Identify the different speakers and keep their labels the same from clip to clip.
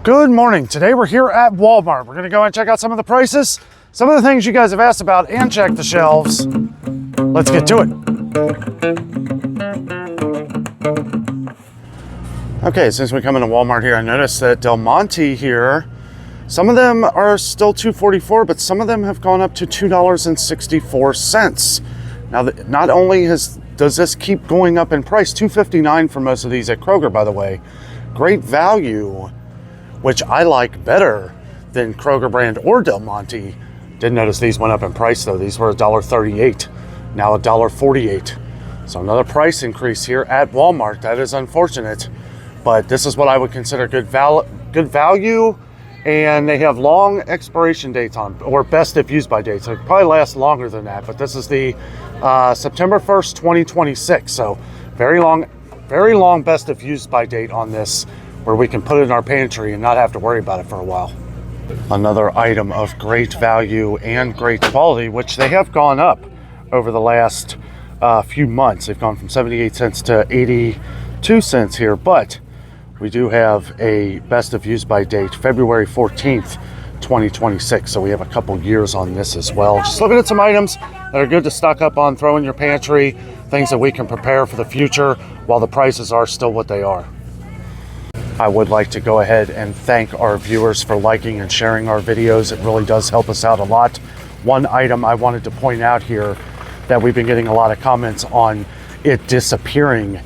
Speaker 1: Good morning. Today we're here at Walmart. We're going to go and check out some of the prices, some of the things you guys have asked about, and check the shelves. Let's get to it. Okay, since we come into Walmart here, I noticed that Del Monte here, some of them are still $2.44, but some of them have gone up to $2.64. Now, not only does this keep going up in price, $2.59 for most of these at Kroger, by the way. Great value, which I like better than Kroger brand or Del Monte. Did notice these went up in price though. These were $1.38, now $1.48. So another price increase here at Walmart. That is unfortunate, but this is what I would consider good value, and they have long expiration dates on, or best if used by dates. So it probably lasts longer than that, but this is the September 1st, 2026. So very long best if used by date on this, where we can put it in our pantry and not have to worry about it for a while. Another item of great value and great quality, which they have gone up over the last few months. They've gone from 78 cents to 82 cents here, but we do have a best of use by date, February 14th, 2026. So we have a couple years on this as well. Just looking at some items that are good to stock up on, throw in your pantry, things that we can prepare for the future while the prices are still what they are. I would like to go ahead and thank our viewers for liking and sharing our videos. It really does help us out a lot. One item I wanted to point out here that we've been getting a lot of comments on it disappearing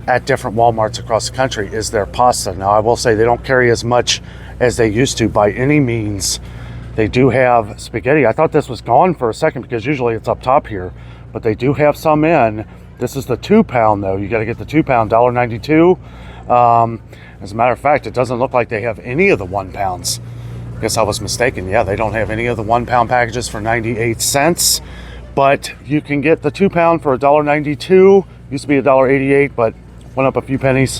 Speaker 1: at different Walmarts across the country is their pasta. Now, I will say they don't carry as much as they used to by any means. They do have spaghetti. I thought this was gone for a second because usually it's up top here, but they do have some in. This is the 2-pound though. You got to get the 2-pound, $1.92. As a matter of fact, it doesn't look like they have any of the 1 pounds. I guess I was mistaken. Yeah, they don't have any of the 1 pound packages for 98 cents, but you can get the 2-pound for $1.92. Used to be $1.88, but went up a few pennies,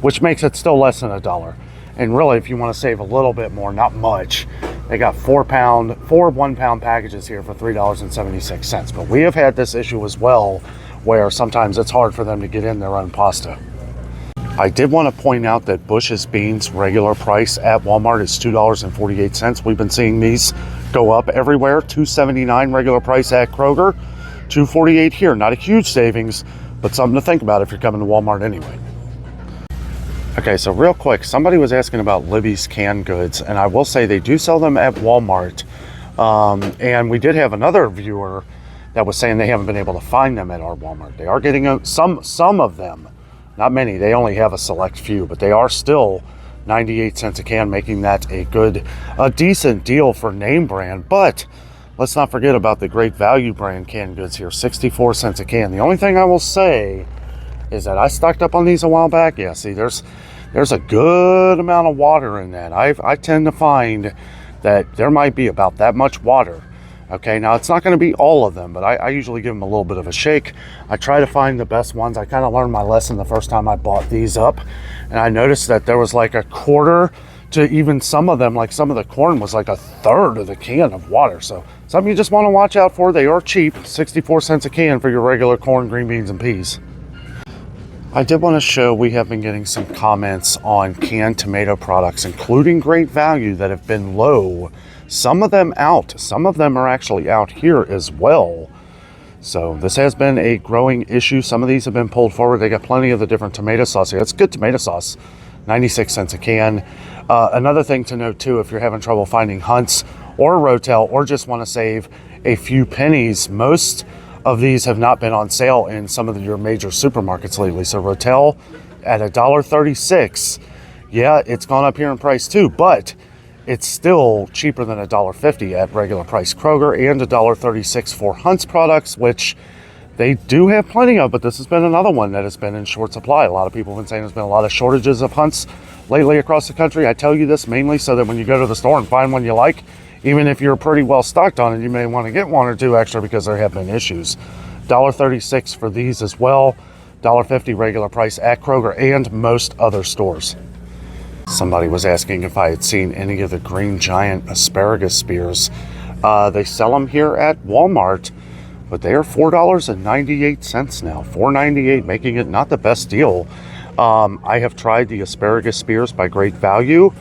Speaker 1: which makes it still less than $1. And really, if you want to save a little bit more, not much, they got 4 1 pound packages here for $3.76. But we have had this issue as well, where sometimes it's hard for them to get in their own pasta. I did want to point out that Bush's beans regular price at Walmart is $2.48. We've been seeing these go up everywhere. $2.79 regular price at Kroger, $2.48 here. Not a huge savings, but something to think about if you're coming to Walmart anyway. Okay, so real quick, somebody was asking about Libby's canned goods, and I will say they do sell them at Walmart. And we did have another viewer that was saying they haven't been able to find them at our Walmart. They are getting some of them. Not many, they only have a select few, but they are still 98 cents a can, making that a decent deal for name brand. But let's not forget about the great value brand canned goods here, 64 cents a can. The only thing I will say is that I stocked up on these a while back. Yeah, see, there's a good amount of water in that. I tend to find that there might be about that much water. Okay, now it's not going to be all of them, but I usually give them a little bit of a shake. I try to find the best ones. I kind of learned my lesson the first time I bought these up, and I noticed that there was like a quarter to even some of them, like some of the corn was like a third of the can of water. So something you just want to watch out for. They are cheap, 64 cents a can for your regular corn, green beans, and peas. I did want to show we have been getting some comments on canned tomato products, including great value, that have been low. Some of them out. Some of them are actually out here as well. So this has been a growing issue. Some of these have been pulled forward. They got plenty of the different tomato sauce here. It's good tomato sauce, 96 cents a can. Another thing to note too, if you're having trouble finding Hunt's or Rotel, or just want to save a few pennies, most of these have not been on sale in some of your major supermarkets lately. So Rotel at $1.36. Yeah, it's gone up here in price too, but it's still cheaper than $1.50 at regular price Kroger, and $1.36 for Hunt's products, which they do have plenty of, but this has been another one that has been in short supply. A lot of people have been saying there's been a lot of shortages of Hunt's lately across the country. I tell you this mainly so that when you go to the store and find one you like, even if you're pretty well stocked on it, you may want to get one or two extra because there have been issues. $1.36 for these as well. $1.50 regular price at Kroger and most other stores. Somebody was asking if I had seen any of the Green Giant asparagus spears. They sell them here at Walmart, but they are $4.98 now. $4.98, making it not the best deal. I have tried the asparagus spears by Great Value.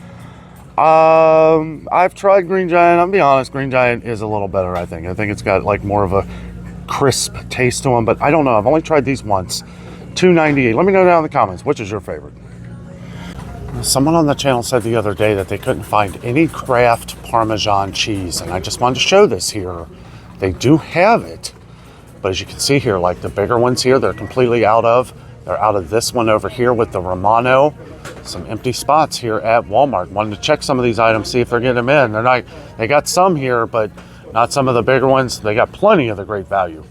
Speaker 1: I've tried Green Giant. I'll be honest, Green Giant is a little better, I think. I think it's got like more of a crisp taste to them, but I don't know. I've only tried these once. $2.98. Let me know down in the comments, which is your favorite? Someone on the channel said the other day that they couldn't find any Kraft Parmesan cheese, and I just wanted to show this here. They do have it, but as you can see here, like the bigger ones here, they're completely out of. They're out of this one over here with the Romano. Some empty spots here at Walmart. Wanted to check some of these items, see if they're getting them in. They're not. They got some here, but not some of the bigger ones. They got plenty of the Great Value.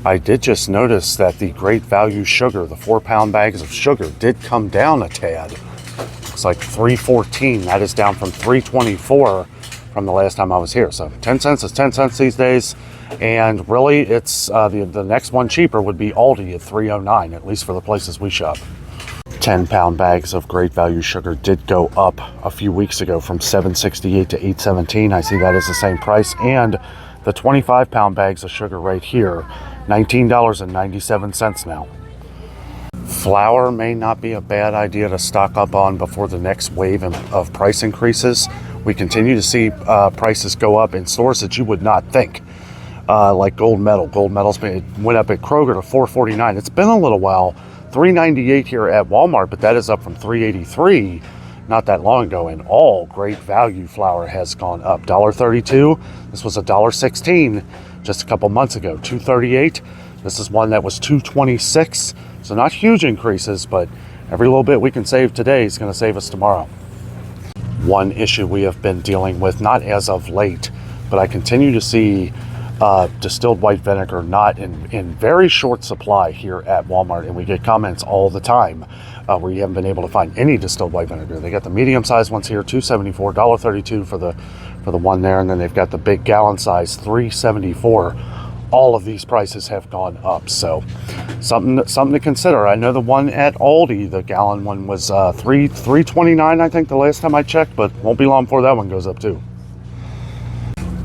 Speaker 1: I did just notice that the Great Value sugar, the 4-pound bags of sugar, did come down a tad. Looks like $3.14. That is down from $3.24 from the last time I was here. So 10 cents is 10 cents these days. And really, it's the next one cheaper would be Aldi at $3.09, at least for the places we shop. 10-pound bags of Great Value sugar did go up a few weeks ago from $7.68 to $8.17. I see that as the same price. And the 25-pound bags of sugar right here, $19.97 now. Flour may not be a bad idea to stock up on before the next wave of price increases. We continue to see prices go up in stores that you would not think. Like Gold Medal. Gold Medal's went up at Kroger to $4.49. It's been a little while. $3.98 here at Walmart, but that is up from $3.83 not that long ago. And all Great Value flour has gone up. $1.32. This was $1.16 just a couple months ago. $2.38. This is one that was $2.26. So not huge increases, but every little bit we can save today is going to save us tomorrow. One issue we have been dealing with, not as of late, but I continue to see distilled white vinegar not in very short supply here at Walmart, and we get comments all the time where you haven't been able to find any distilled white vinegar. They got the medium-sized ones here, $2.74, $1.32 for the one there, and then they've got the big gallon size, $3.74. All of these prices have gone up, so something to consider. I know the one at Aldi, the gallon one was $3.29, I think, the last time I checked, but won't be long before that one goes up too.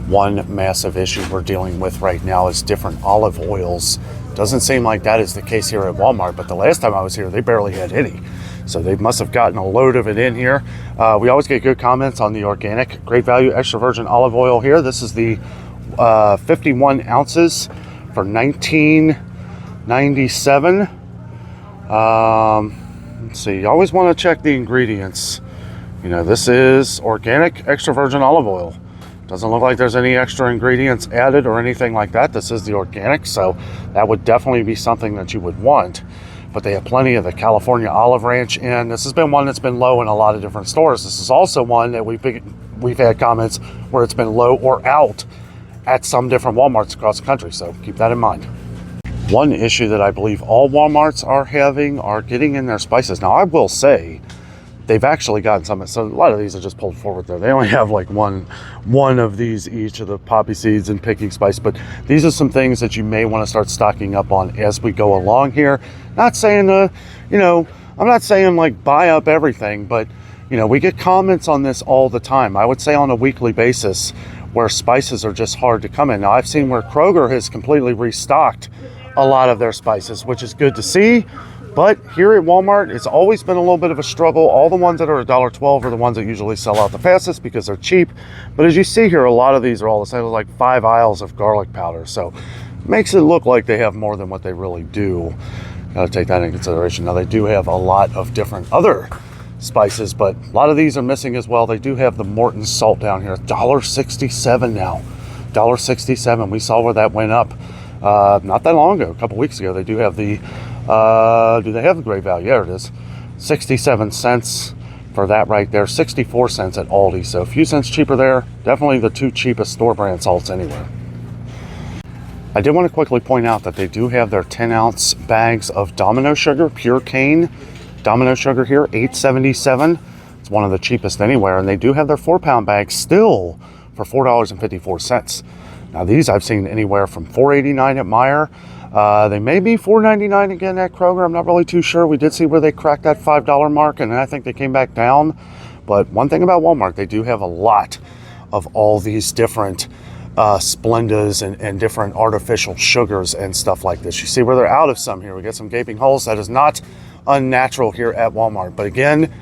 Speaker 1: One massive issue we're dealing with right now is different olive oils. Doesn't seem like that is the case here at Walmart, but the last time I was here, they barely had any. So they must have gotten a load of it in here. We always get good comments on the organic Great Value extra virgin olive oil here. This is the 51 ounces for $19.97. Let's see, you always want to check the ingredients. You know, this is organic extra virgin olive oil. Doesn't look like there's any extra ingredients added or anything like that. This is the organic, so that would definitely be something that you would want. But they have plenty of the California Olive Ranch, and this has been one that's been low in a lot of different stores. This is also one that we've had comments where it's been low or out at some different Walmarts across the country, so keep that in mind. One issue that I believe all Walmarts are having are getting in their spices. Now, I will say they've actually gotten some, so a lot of these are just pulled forward there. They only have like one of these each of the poppy seeds and picking spice, but these are some things that you may want to start stocking up on as we go along here. Not saying, I'm not saying like buy up everything, but we get comments on this all the time. I would say on a weekly basis where spices are just hard to come in. Now, I've seen where Kroger has completely restocked a lot of their spices, which is good to see. But here at Walmart, it's always been a little bit of a struggle. All the ones that are $1.12 are the ones that usually sell out the fastest because they're cheap. But as you see here, a lot of these are all the same, like 5 aisles of garlic powder. So it makes it look like they have more than what they really do. Got to take that into consideration. Now, they do have a lot of different other spices, but a lot of these are missing as well. They do have the Morton salt down here, $1.67 now. $1.67. We saw where that went up not that long ago, a couple weeks ago. They do have the do they have the Great Value? There it is. 67 cents for that right there. 64 cents at Aldi. So a few cents cheaper there. Definitely the 2 cheapest store brand salts anywhere. I did want to quickly point out that they do have their 10-ounce bags of Danno sugar, pure cane. Danno sugar here, $8.77. It's one of the cheapest anywhere. And they do have their 4-pound bags still for $4.54. Now these I've seen anywhere from $4.89 at Meijer. They may be $4.99 again at Kroger. I'm not really too sure. We did see where they cracked that $5 mark, and I think they came back down. But one thing about Walmart, they do have a lot of all these different Splendas and different artificial sugars and stuff like this. You see where they're out of some here. We get some gaping holes. That is not unnatural here at Walmart. But again,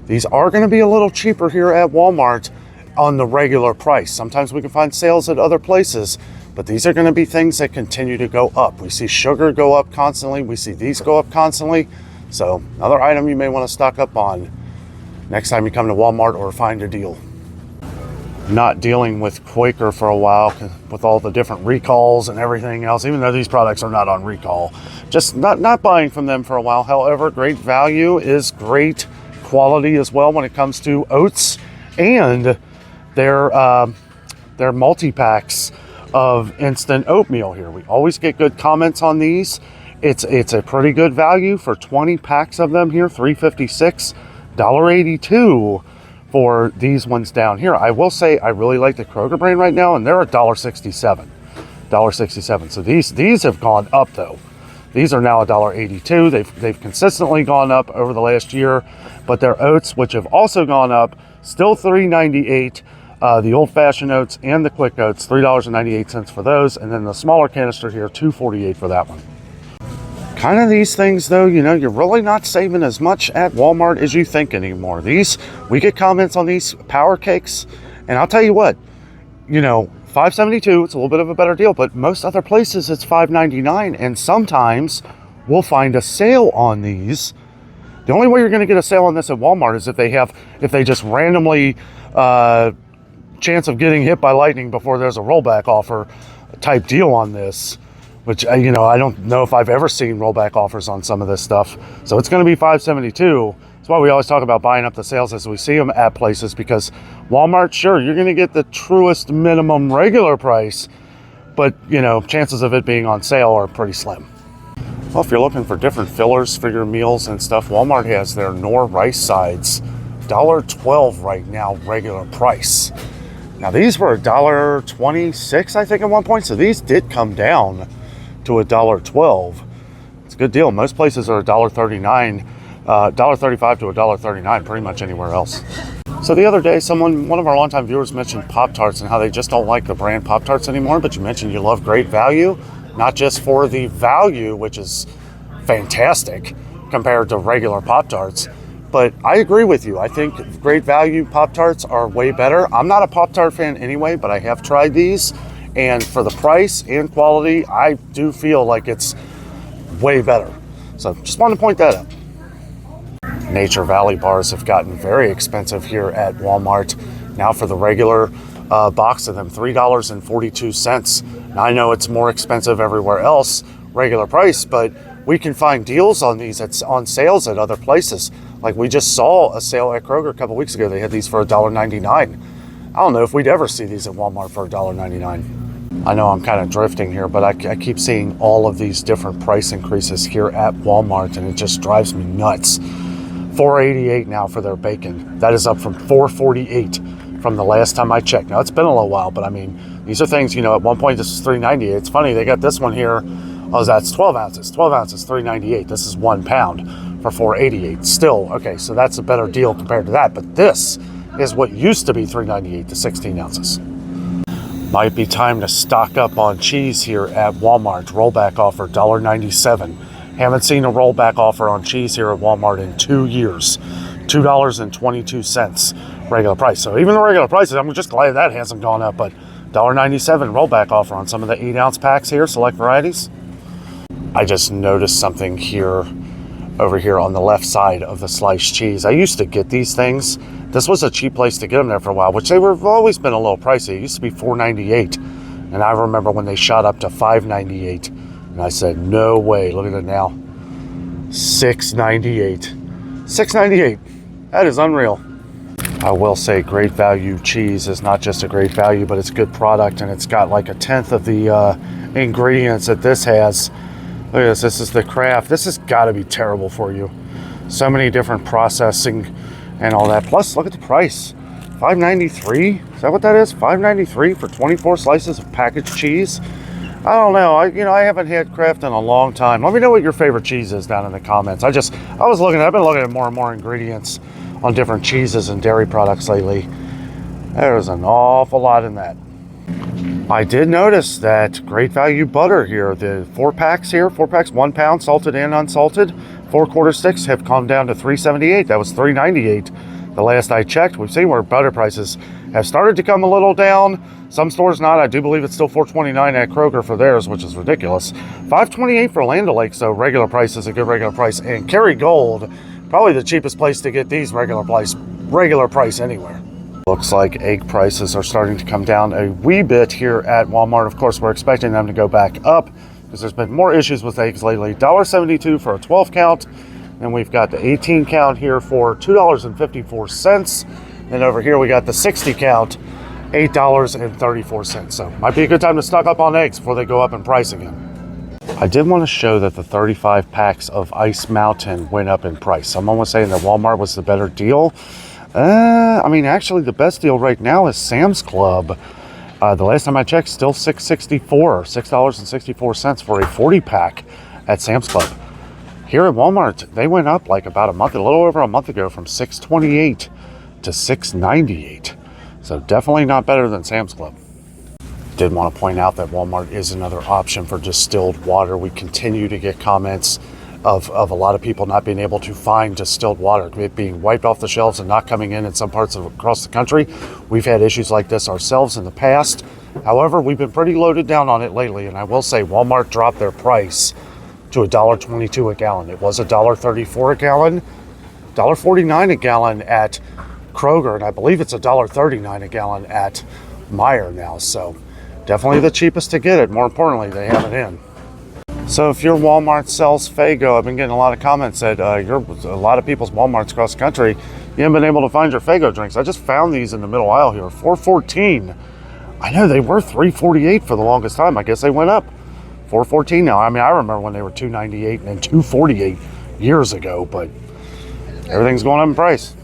Speaker 1: These are going to be a little cheaper here at Walmart on the regular price. Sometimes we can find sales at other places, but these are going to be things that continue to go up. We see sugar go up constantly. We see these go up constantly. So another item you may want to stock up on next time you come to Walmart or find a deal. Not dealing with Quaker for a while with all the different recalls and everything else, even though these products are not on recall. Just not buying from them for a while. However, great value is great quality as well when it comes to oats and their multi-packs of instant oatmeal here. We always get good comments on these. It's a pretty good value for 20 packs of them here, $3.56, $1.82 for these ones down here. I will say I really like the Kroger brand right now, and they're at $1.67. $1.67. So these have gone up though. These are now $1.82. They've consistently gone up over the last year, but their oats, which have also gone up, still $3.98. The old-fashioned oats and the quick oats, $3.98 for those, and then the smaller canister here, $2.48 for that one. Kind of these things though, you know, you're really not saving as much at Walmart as you think anymore. We get comments on these power cakes, and I'll tell you what, you know, $5.72, it's a little bit of a better deal, but most other places it's $5.99, and sometimes we'll find a sale on these. The only way you're going to get a sale on this at Walmart is if they just randomly chance of getting hit by lightning before there's a rollback offer type deal on this, which, you know, I don't know if I've ever seen rollback offers on some of this stuff. So it's going to be $5.72. That's why we always talk about buying up the sales as we see them at places, because Walmart, sure, you're going to get the truest minimum regular price, but, you know, chances of it being on sale are pretty slim. Well, if you're looking for different fillers for your meals and stuff, Walmart has their Knorr rice sides, $1.12 right now, regular price. Now these were $1.26, I think, at one point, so these did come down to $1.12. It's a good deal. Most places are $1.39, $1.35 to $1.39, pretty much anywhere else. So the other day, one of our longtime viewers mentioned Pop-Tarts and how they just don't like the brand Pop-Tarts anymore, but you mentioned you love great value, not just for the value, which is fantastic compared to regular Pop-Tarts, but I agree with you. I think great value Pop-Tarts are way better. I'm not a Pop-Tart fan anyway, but I have tried these, and for the price and quality, I do feel like it's way better. So just wanted to point that out. Nature Valley bars have gotten very expensive here at Walmart. Now for the regular box of them, $3.42. Now I know it's more expensive everywhere else, regular price, but we can find deals on these on sales at other places. Like we just saw a sale at Kroger a couple weeks ago. They had these for $1.99. I don't know if we'd ever see these at Walmart for $1.99. I know I'm kind of drifting here, but I keep seeing all of these different price increases here at Walmart, and it just drives me nuts. $4.88 now for their bacon. That is up from $4.48 from the last time I checked. Now it's been a little while, but I mean, these are things, you know, at one point this is $3.98. It's funny, they got this one here. Oh, that's 12 ounces. 12 ounces, $3.98. This is 1 pound for $4.88. Still, okay, so that's a better deal compared to that. But this is what used to be $3.98 to 16 ounces. Might be time to stock up on cheese here at Walmart. Rollback offer, $1.97. Haven't seen a rollback offer on cheese here at Walmart in 2 years. $2.22 regular price. So even the regular prices, I'm just glad that hasn't gone up, but $1.97 rollback offer on some of the 8-ounce packs here, select varieties. I just noticed something here, over here on the left side of the sliced cheese. I used to get these things. This was a cheap place to get them there for a while, which have always been a little pricey. It used to be $4.98, and I remember when they shot up to $5.98, and I said, no way, look at it now. $6.98. $6.98. That is unreal. I will say great value cheese is not just a great value, but it's good product, and it's got like 1/10 of the ingredients that this has. Look at this. This is the Kraft. This has got to be terrible for you. So many different processing and all that. Plus, look at the price. $5.93. Is that what that is? $5.93 for 24 slices of packaged cheese. I don't know. I haven't had Kraft in a long time. Let me know what your favorite cheese is down in the comments. I've been looking at more and more ingredients on different cheeses and dairy products lately. There's an awful lot in that. I did notice that great value butter here. The 4 packs here, 4 packs, 1 pound, salted and unsalted, 4-quarter sticks have come down to $3.78. That was $3.98 the last I checked. We've seen where butter prices have started to come a little down. Some stores not. I do believe it's still $4.29 at Kroger for theirs, which is ridiculous. $5.28 for Land O'Lakes, so regular price is a good regular price. And Kerrygold, probably the cheapest place to get these regular price anywhere. Looks like egg prices are starting to come down a wee bit here at Walmart. Of course, we're expecting them to go back up because there's been more issues with eggs lately. $1.72 for a 12 count. And we've got the 18 count here for $2.54. And over here we got the 60 count, $8.34. So might be a good time to stock up on eggs before they go up in price again. I did want to show that the 35 packs of Ice Mountain went up in price. Someone was saying that Walmart was the better deal. I mean, actually the best deal right now is Sam's Club. The last time I checked, still $6.64 for a 40 pack at Sam's Club. Here at Walmart, they went up like about a little over a month ago, from $6.28 to $6.98. So definitely not better than Sam's Club. Did want to point out that Walmart is another option for distilled water. We continue to get comments of a lot of people not being able to find distilled water, it being wiped off the shelves and not coming in some parts of across the country. We've had issues like this ourselves in the past. However, we've been pretty loaded down on it lately, and I will say Walmart dropped their price to $1.22 a gallon. It was $1.34 a gallon, $1.49 a gallon at Kroger, and I believe it's $1.39 a gallon at Meijer now. So definitely the cheapest to get it. More importantly, they have it in. So if your Walmart sells Faygo, I've been getting a lot of comments that a lot of people's Walmarts across the country, you haven't been able to find your Faygo drinks. I just found these in the middle aisle here, $4.14. I know they were $3.48 for the longest time. I guess they went up. $4.14 now. I mean, I remember when they were $2.98 and then $2.48 years ago, but everything's going up in price.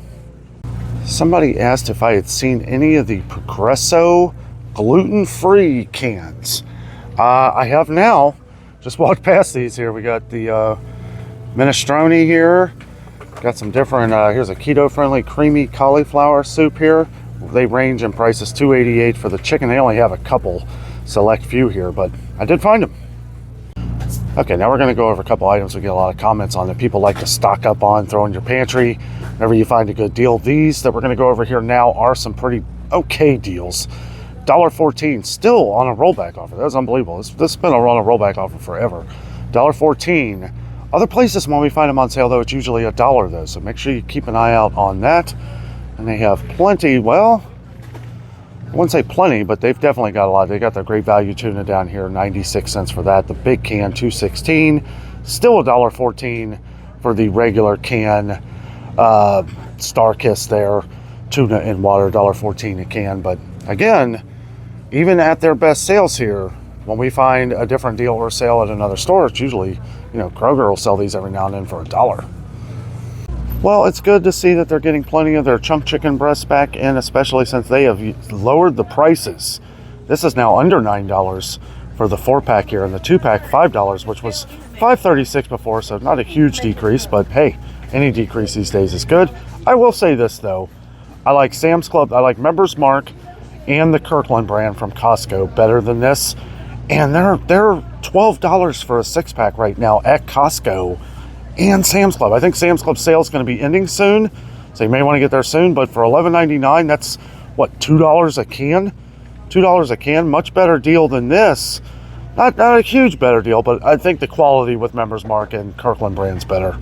Speaker 1: Somebody asked if I had seen any of the Progresso gluten-free cans. I have now. Just walked past these here. We got the minestrone here. Got some different, here's a keto-friendly creamy cauliflower soup here. They range in prices, $2.88 for the chicken. They only have a couple select few here, but I did find them. Okay, now we're going to go over a couple items we get a lot of comments on that people like to stock up on, throw in your pantry whenever you find a good deal. These that we're going to go over here now are some pretty okay deals. $1.14, still on a rollback offer. That was unbelievable. This has been on a rollback offer forever. $1.14. Other places, when we find them on sale, though, it's usually $1 though. So make sure you keep an eye out on that. And they have plenty. Well, I wouldn't say plenty, but they've definitely got a lot. They got their great value tuna down here, 96 cents for that. The big can, $2.16. Still $1.14 for the regular can. Star Kiss there, tuna and water, $1.14 a can. But again, even at their best sales here, when we find a different deal or sale at another store, it's usually, Kroger will sell these every now and then for $1. Well, it's good to see that they're getting plenty of their chunk chicken breasts back in, especially since they have lowered the prices. This is now under $9 for the 4-pack here, and the 2-pack $5, which was $5.36 before, so not a huge decrease, but hey, any decrease these days is good. I will say this though, I like Sam's Club, I like Members Mark and the Kirkland brand from Costco better than this, and they're $12 for a 6-pack right now at Costco and Sam's Club. I think Sam's Club sale is going to be ending soon, so you may want to get there soon, but for $11.99, that's what, $2 a can? $2 a can, much better deal than this. Not a huge better deal, but I think the quality with Members Mark and Kirkland brand's better.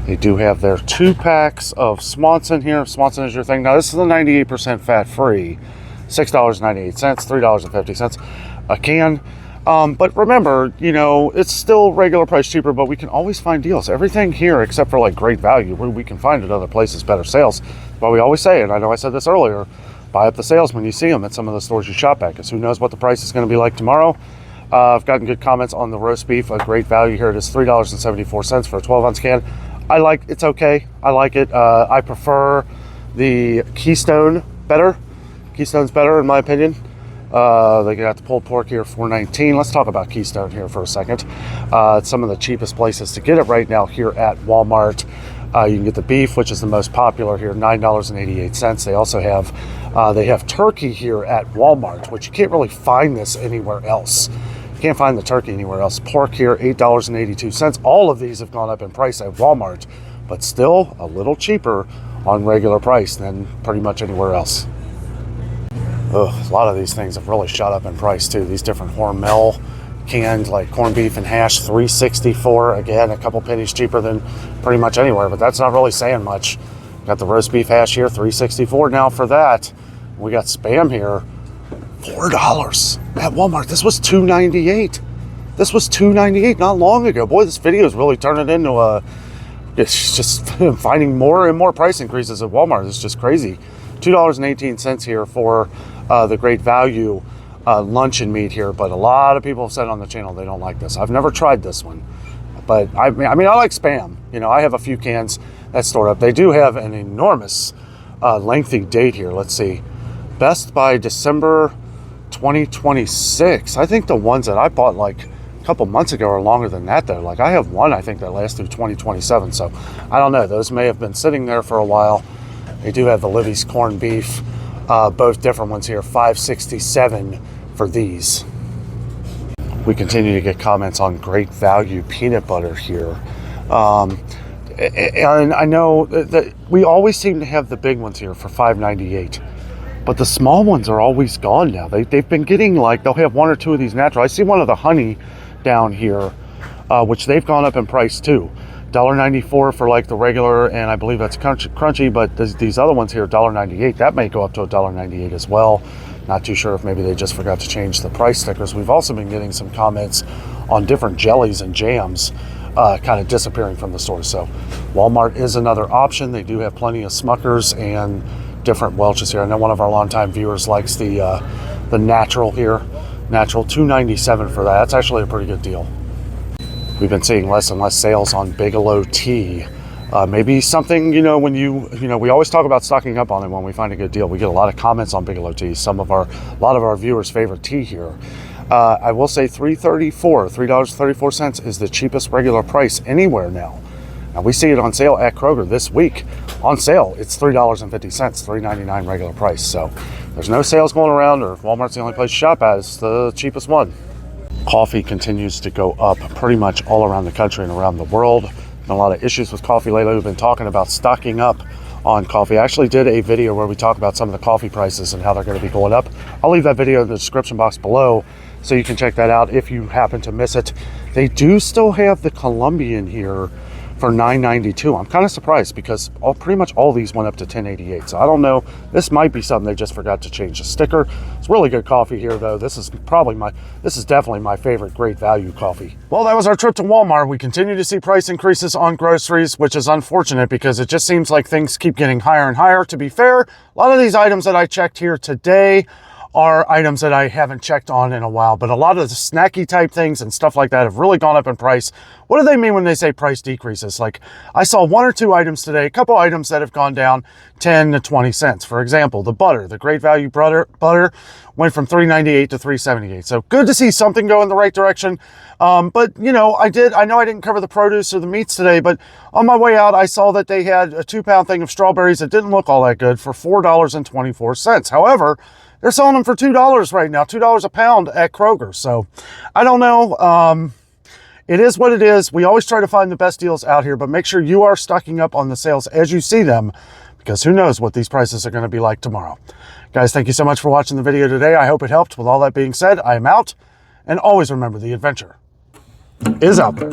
Speaker 1: They do have their 2-packs of Swanson here. Swanson is your thing. Now this is the 98% fat free. $6.98, $3.50 a can. But remember, it's still regular price cheaper, but we can always find deals. Everything here, except for like great value, we can find at other places better sales. But we always say, and I know I said this earlier, buy up the sales when you see them at some of the stores you shop at, because who knows what the price is going to be like tomorrow. I've gotten good comments on the roast beef, a great value here. It is $3.74 for a 12-ounce can. It's okay. I like it. I prefer the Keystone better. Keystone's better in my opinion. They got the pulled pork here, $4.19. Let's talk about Keystone here for a second. It's some of the cheapest places to get it right now here at Walmart. You can get the beef, which is the most popular here, $9.88. They also have turkey here at Walmart, which you can't really find this anywhere else. Can't find the turkey anywhere else. Pork here, $8.82. All of these have gone up in price at Walmart, but still a little cheaper on regular price than pretty much anywhere else. Ugh, a lot of these things have really shot up in price too. These different Hormel canned like corned beef and hash, $3.64. Again, a couple pennies cheaper than pretty much anywhere, but that's not really saying much. Got the roast beef hash here, $3.64 now for that. We got Spam here, $4 at Walmart. This was $2.98. This was $2.98 not long ago. Boy, this video is really turning into it's just finding more and more price increases at Walmart. It's just crazy. $2.18 here for the great value luncheon meat here, but a lot of people have said on the channel they don't like this. I've never tried this one, but I mean I like Spam. You know, I have a few cans that stored up. They do have an enormous lengthy date here. Let's see, best by December 2026. I think the ones that I bought like a couple months ago are longer than that though. Like I have one I think that lasts through 2027, so I don't know, those may have been sitting there for a while. They do have the Libby's corned beef, both different ones here, $5.67 for these. We continue to get comments on great value peanut butter here. And I know that we always seem to have the big ones here for $5.98, but the small ones are always gone now. They've been getting like, they'll have one or two of these natural. I see one of the honey down here, which they've gone up in price too. $1.94 for like the regular, and I believe that's crunchy, but these other ones here, $1.98. That may go up to $1.98 as well. Not too sure if maybe they just forgot to change the price stickers. We've also been getting some comments on different jellies and jams kind of disappearing from the store. So Walmart is another option. They do have plenty of Smuckers and different Welch's here. I know one of our longtime viewers likes the natural here. Natural, $2.97 for that. That's actually a pretty good deal. We've been seeing less and less sales on Bigelow tea. Maybe something, you know, when we always talk about stocking up on it when we find a good deal. We get a lot of comments on Bigelow tea. A lot of our viewers' favorite tea here. I will say $3.34 is the cheapest regular price anywhere now. Now we see it on sale at Kroger this week. On sale, it's $3.50, $3.99 regular price. So there's no sales going around, or if Walmart's the only place to shop at, it's the cheapest one. Coffee continues to go up pretty much all around the country and around the world. Been a lot of issues with coffee lately. We've been talking about stocking up on coffee. I actually did a video where we talk about some of the coffee prices and how they're going to be going up. I'll leave that video in the description box below so you can check that out if you happen to miss it. They do still have the Colombian here for $9.92. I'm kind of surprised because pretty much all these went up to $10.88. So I don't know. This might be something they just forgot to change the sticker. It's really good coffee here though. This is definitely my favorite great value coffee. Well, that was our trip to Walmart. We continue to see price increases on groceries, which is unfortunate because it just seems like things keep getting higher and higher. To be fair, a lot of these items that I checked here today are items that I haven't checked on in a while, but a lot of the snacky type things and stuff like that have really gone up in price. What do they mean when they say price decreases? Like I saw one or two items today, a couple items that have gone down 10 to 20 cents. For example, the butter, the great value butter went from $3.98 to $3.78. So good to see something go in the right direction. But you know, I know I didn't cover the produce or the meats today, but on my way out, I saw that they had a 2-pound thing of strawberries that didn't look all that good for $4.24. However, they're selling them for $2 right now, $2 a pound at Kroger. So I don't know. It is what it is. We always try to find the best deals out here, but make sure you are stocking up on the sales as you see them, because who knows what these prices are going to be like tomorrow. Guys, thank you so much for watching the video today. I hope it helped. With all that being said, I am out. And always remember, the adventure is out there.